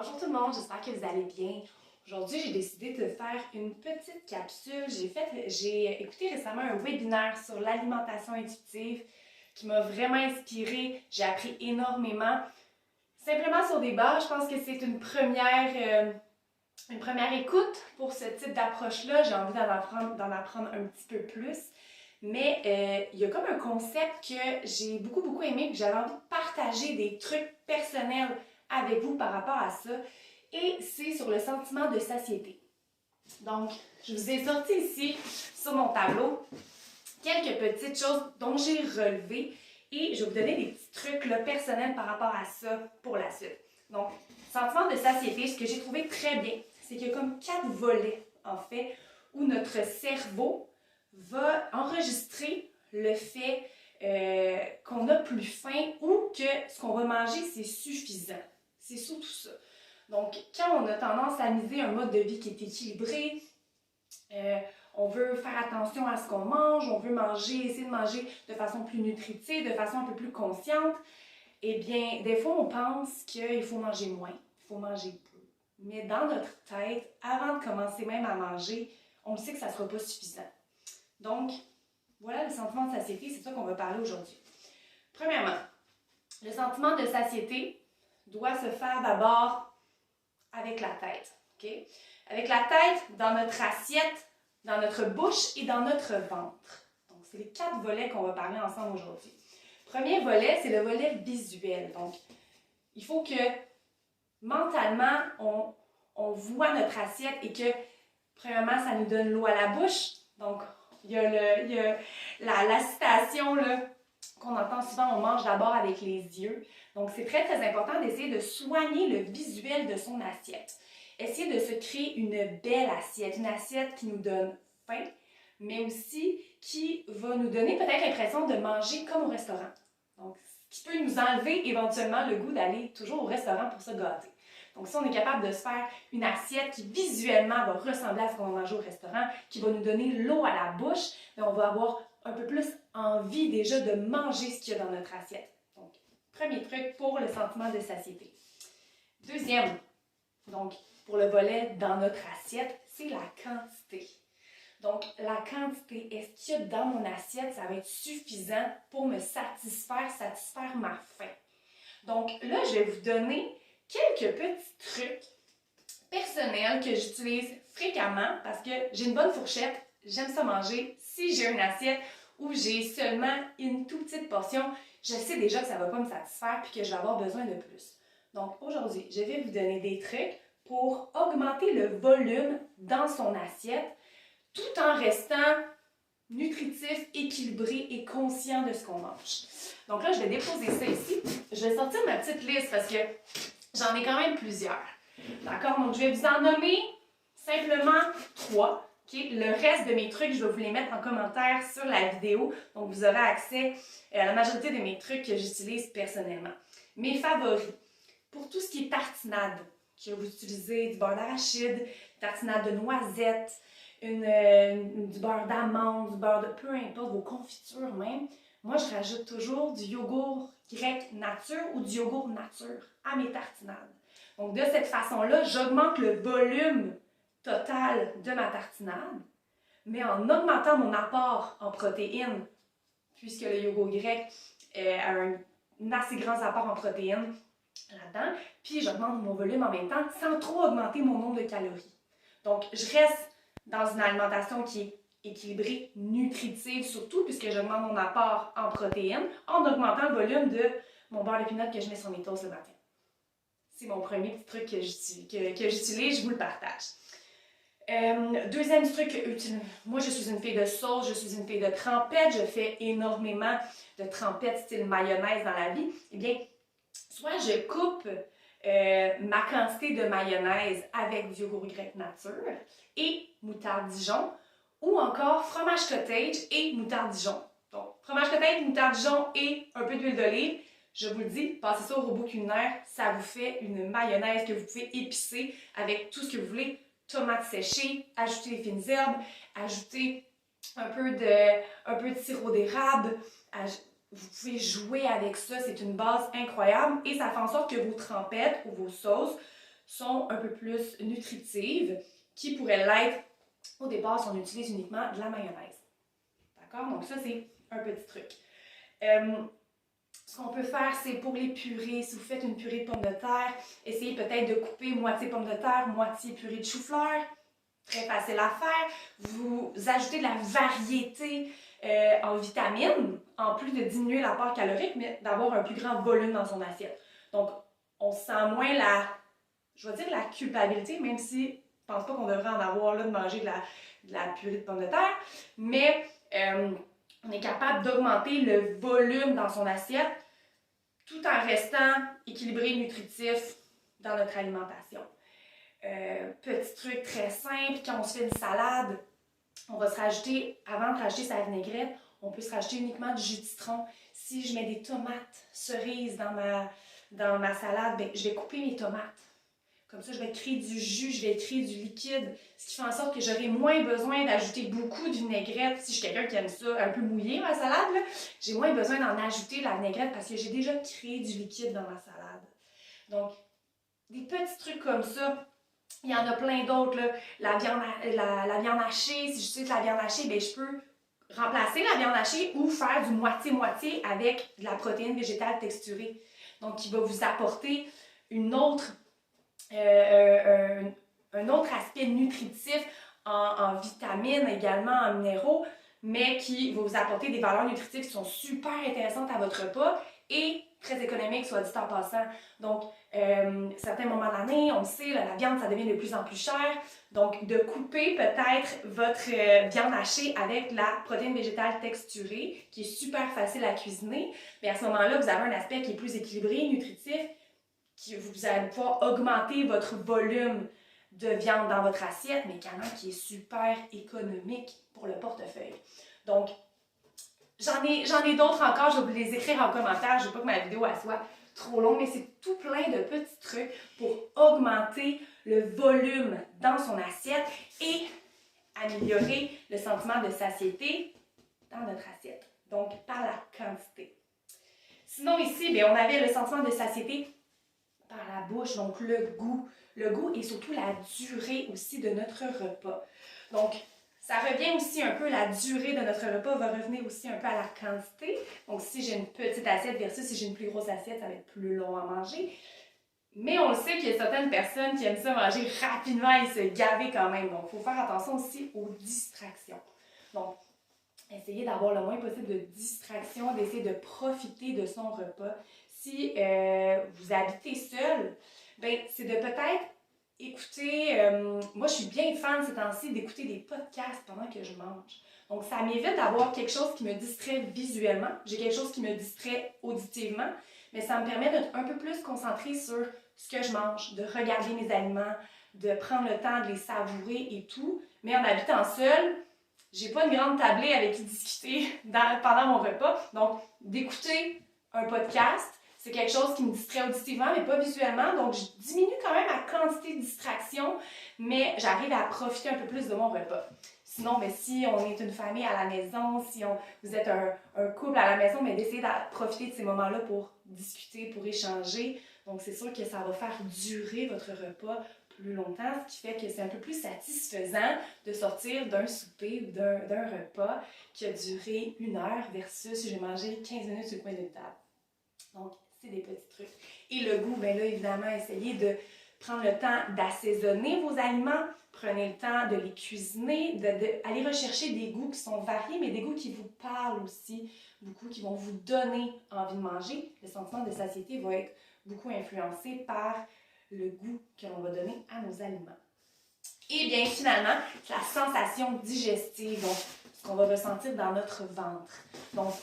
Bonjour tout le monde, j'espère que vous allez bien. Aujourd'hui, j'ai décidé de faire une petite capsule. J'ai écouté récemment un webinaire sur l'alimentation intuitive qui m'a vraiment inspirée. J'ai appris énormément. Simplement sur des bases, je pense que c'est une première écoute pour ce type d'approche-là. J'ai envie d'en apprendre un petit peu plus. Mais il y a comme un concept que j'ai beaucoup aimé, que j'avais envie de partager des trucs personnels avec vous par rapport à ça. Et c'est sur le sentiment de satiété. Donc, je vous ai sorti ici, sur mon tableau, quelques petites choses dont j'ai relevé et je vais vous donner des petits trucs là, personnels par rapport à ça pour la suite. Donc, sentiment de satiété, ce que j'ai trouvé très bien, c'est qu'il y a comme 4 volets, en fait, où notre cerveau va enregistrer le fait qu'on a plus faim ou que ce qu'on va manger, c'est suffisant. C'est surtout ça. Donc, quand on a tendance à miser un mode de vie qui est équilibré, on veut faire attention à ce qu'on mange, on veut essayer de manger de façon plus nutritive, de façon un peu plus consciente, eh bien, des fois, on pense qu'il faut manger moins, il faut manger peu. Mais dans notre tête, avant de commencer même à manger, on sait que ça ne sera pas suffisant. Donc, voilà le sentiment de satiété, c'est ça qu'on va parler aujourd'hui. Premièrement, le sentiment de satiété doit se faire d'abord avec la tête. Okay? Avec la tête, dans notre assiette, dans notre bouche et dans notre ventre. Donc, c'est les 4 volets qu'on va parler ensemble aujourd'hui. Premier volet, c'est le volet visuel. Donc, il faut que mentalement, on voit notre assiette et que, premièrement, ça nous donne l'eau à la bouche. Donc, il y a la citation là, qu'on entend souvent, on mange d'abord avec les yeux. Donc, c'est très important d'essayer de soigner le visuel de son assiette. Essayer de se créer une belle assiette, une assiette qui nous donne faim, mais aussi qui va nous donner peut-être l'impression de manger comme au restaurant. Donc, ce qui peut nous enlever éventuellement le goût d'aller toujours au restaurant pour se gâter. Donc, si on est capable de se faire une assiette qui visuellement va ressembler à ce qu'on va manger au restaurant, qui va nous donner l'eau à la bouche, bien, on va avoir un peu plus envie déjà de manger ce qu'il y a dans notre assiette. Donc, premier truc pour le sentiment de satiété. Deuxième, donc, pour le volet dans notre assiette, c'est la quantité. Donc, la quantité, est-ce qu'il y a dans mon assiette, ça va être suffisant pour me satisfaire ma faim. Donc, là, je vais vous donner quelques petits trucs personnels que j'utilise fréquemment parce que j'ai une bonne fourchette, j'aime ça manger. Si j'ai une assiette où j'ai seulement une toute petite portion, je sais déjà que ça ne va pas me satisfaire et que je vais avoir besoin de plus. Donc, aujourd'hui, je vais vous donner des trucs pour augmenter le volume dans son assiette tout en restant nutritif, équilibré et conscient de ce qu'on mange. Donc là, je vais déposer ça ici. Je vais sortir ma petite liste parce que j'en ai quand même plusieurs. D'accord? Donc, je vais vous en nommer simplement 3. Okay? Le reste de mes trucs, je vais vous les mettre en commentaire sur la vidéo. Donc, vous aurez accès à la majorité de mes trucs que j'utilise personnellement. Mes favoris. Pour tout ce qui est tartinade, que vous utilisez du beurre d'arachide, tartinade de noisettes, du beurre d'amande, du beurre de peu importe, vos confitures même. Moi, je rajoute toujours du yogourt grec nature ou du yogourt nature à mes tartinades. Donc, de cette façon-là, j'augmente le volume total de ma tartinade, mais en augmentant mon apport en protéines, puisque le yogourt grec a un assez grand apport en protéines là-dedans, puis j'augmente mon volume en même temps sans trop augmenter mon nombre de calories. Donc, je reste dans une alimentation qui est équilibrée, nutritive surtout, puisque j'augmente mon apport en protéines en augmentant le volume de mon beurre de pinot que je mets sur mes toasts le matin. C'est mon premier petit truc que j'utilise, je vous le partage. Deuxième truc, moi je suis une fille de sauce, je suis une fille de trempette, je fais énormément de trempettes style mayonnaise dans la vie. Eh bien, soit je coupe ma quantité de mayonnaise avec du yogourt grec nature et moutarde Dijon, ou encore fromage cottage et moutarde Dijon. Donc, fromage cottage, moutarde Dijon et un peu d'huile d'olive. Je vous le dis, passez ça au robot culinaire, ça vous fait une mayonnaise que vous pouvez épicer avec tout ce que vous voulez. Tomates séchées, ajouter les fines herbes, ajouter un peu de sirop d'érable. Vous pouvez jouer avec ça, c'est une base incroyable et ça fait en sorte que vos trempettes ou vos sauces sont un peu plus nutritives, qui pourraient l'être au départ si on utilise uniquement de la mayonnaise. D'accord? Donc ça, c'est un petit truc. Ce qu'on peut faire, c'est pour les purées, si vous faites une purée de pommes de terre, essayez peut-être de couper moitié pommes de terre, moitié purée de chou-fleur. Très facile à faire. Vous ajoutez de la variété en vitamines, en plus de diminuer l'apport calorique, mais d'avoir un plus grand volume dans son assiette. Donc, on sent moins je vais dire la culpabilité, même si je ne pense pas qu'on devrait en avoir là de manger de la purée de pommes de terre, mais on est capable d'augmenter le volume dans son assiette tout en restant équilibré, nutritif dans notre alimentation. Petit truc très simple, quand on se fait une salade, on va se rajouter, avant de rajouter sa vinaigrette, on peut se rajouter uniquement du jus de citron. Si je mets des tomates cerises dans ma salade, ben, je vais couper mes tomates. Comme ça, je vais créer du jus, je vais créer du liquide, ce qui fait en sorte que j'aurai moins besoin d'ajouter beaucoup de vinaigrette. Si je suis quelqu'un qui aime ça un peu mouillé, ma salade, j'ai moins besoin d'en ajouter la vinaigrette parce que j'ai déjà créé du liquide dans ma salade. Donc, des petits trucs comme ça. Il y en a plein d'autres. La viande hachée, si j'utilise la viande hachée, bien, je peux remplacer la viande hachée ou faire du moitié-moitié avec de la protéine végétale texturée. Donc, qui va vous apporter un autre aspect nutritif en vitamines, également en minéraux, mais qui va vous apporter des valeurs nutritives qui sont super intéressantes à votre repas et très économiques, soit dit en passant. Donc, certains moments de l'année, on le sait, la viande, ça devient de plus en plus cher. Donc, de couper peut-être votre viande hachée avec la protéine végétale texturée, qui est super facile à cuisiner. Mais à ce moment-là, vous avez un aspect qui est plus équilibré, nutritif, vous allez pouvoir augmenter votre volume de viande dans votre assiette, mais également qui est super économique pour le portefeuille. Donc, j'en ai d'autres encore, je vais vous les écrire en commentaire, je ne veux pas que ma vidéo soit trop longue, mais c'est tout plein de petits trucs pour augmenter le volume dans son assiette et améliorer le sentiment de satiété dans notre assiette, donc par la quantité. Sinon ici, bien, on avait le sentiment de satiété par la bouche, donc le goût et surtout la durée aussi de notre repas. Donc, ça revient aussi un peu, la durée de notre repas va revenir aussi un peu à la quantité. Donc, si j'ai une petite assiette versus si j'ai une plus grosse assiette, ça va être plus long à manger. Mais on le sait qu'il y a certaines personnes qui aiment ça manger rapidement et se gaver quand même. Donc, il faut faire attention aussi aux distractions. Donc, essayez d'avoir le moins possible de distractions, d'essayer de profiter de son repas. Si vous habitez seul, ben, c'est de peut-être écouter, moi je suis bien fan ces temps-ci d'écouter des podcasts pendant que je mange. Donc ça m'évite d'avoir quelque chose qui me distrait visuellement, j'ai quelque chose qui me distrait auditivement, mais ça me permet d'être un peu plus concentrée sur ce que je mange, de regarder mes aliments, de prendre le temps de les savourer et tout. Mais en habitant seule, j'ai pas une grande tablée avec qui discuter pendant mon repas. Donc d'écouter un podcast, c'est quelque chose qui me distrait auditivement, mais pas visuellement. Donc, je diminue quand même la quantité de distraction, mais j'arrive à profiter un peu plus de mon repas. Sinon, ben, si on est une famille à la maison, si vous êtes un couple à la maison, mais d'essayer de profiter de ces moments-là pour discuter, pour échanger. Donc, c'est sûr que ça va faire durer votre repas plus longtemps, ce qui fait que c'est un peu plus satisfaisant de sortir d'un souper ou d'un repas qui a duré 1 heure versus j'ai mangé 15 minutes sur le coin d'une table. Donc, c'est des petits trucs. Et le goût, bien là, évidemment, essayez de prendre le temps d'assaisonner vos aliments. Prenez le temps de les cuisiner, d'aller rechercher des goûts qui sont variés, mais des goûts qui vous parlent aussi, beaucoup qui vont vous donner envie de manger. Le sentiment de satiété va être beaucoup influencé par le goût que l'on va donner à nos aliments. Et bien, finalement, la sensation digestive, donc ce qu'on va ressentir dans notre ventre. Donc,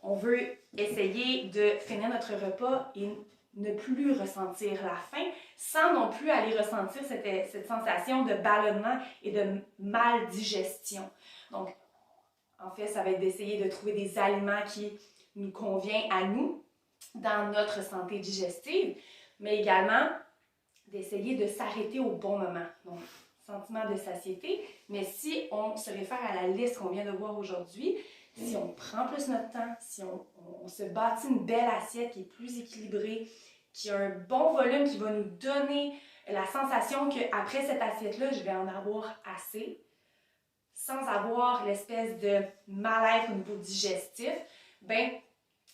on veut essayer de finir notre repas et ne plus ressentir la faim, sans non plus aller ressentir cette sensation de ballonnement et de maldigestion. Donc, en fait, ça va être d'essayer de trouver des aliments qui nous conviennent à nous, dans notre santé digestive, mais également d'essayer de s'arrêter au bon moment. Donc, sentiment de satiété, mais si on se réfère à la liste qu'on vient de voir aujourd'hui, si on prend plus notre temps, si on se bâtit une belle assiette qui est plus équilibrée, qui a un bon volume, qui va nous donner la sensation qu'après cette assiette-là, je vais en avoir assez, sans avoir l'espèce de mal-être au niveau digestif, ben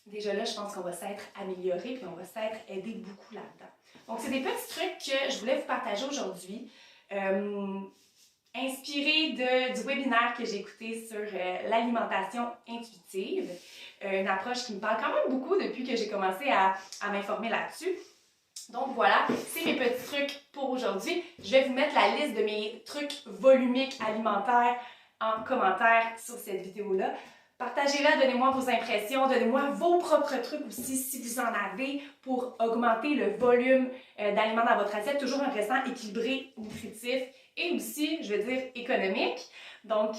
déjà là, je pense qu'on va s'être amélioré puis on va s'être aidé beaucoup là-dedans. Donc, c'est des petits trucs que je voulais vous partager aujourd'hui. Inspiré du webinaire que j'ai écouté sur l'alimentation intuitive, une approche qui me parle quand même beaucoup depuis que j'ai commencé à m'informer là-dessus. Donc voilà, c'est mes petits trucs pour aujourd'hui. Je vais vous mettre la liste de mes trucs volumiques alimentaires en commentaire sur cette vidéo-là. Partagez-la, donnez-moi vos impressions, donnez-moi vos propres trucs aussi si vous en avez pour augmenter le volume d'aliments dans votre assiette, toujours en restant équilibré, nutritif et aussi, je veux dire, économique. Donc,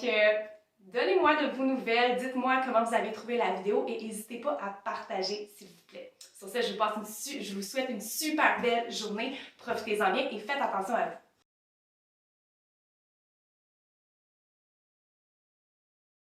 donnez-moi de vos nouvelles, dites-moi comment vous avez trouvé la vidéo et n'hésitez pas à partager s'il vous plaît. Sur ce, je vous souhaite une super belle journée, profitez-en bien et faites attention à vous.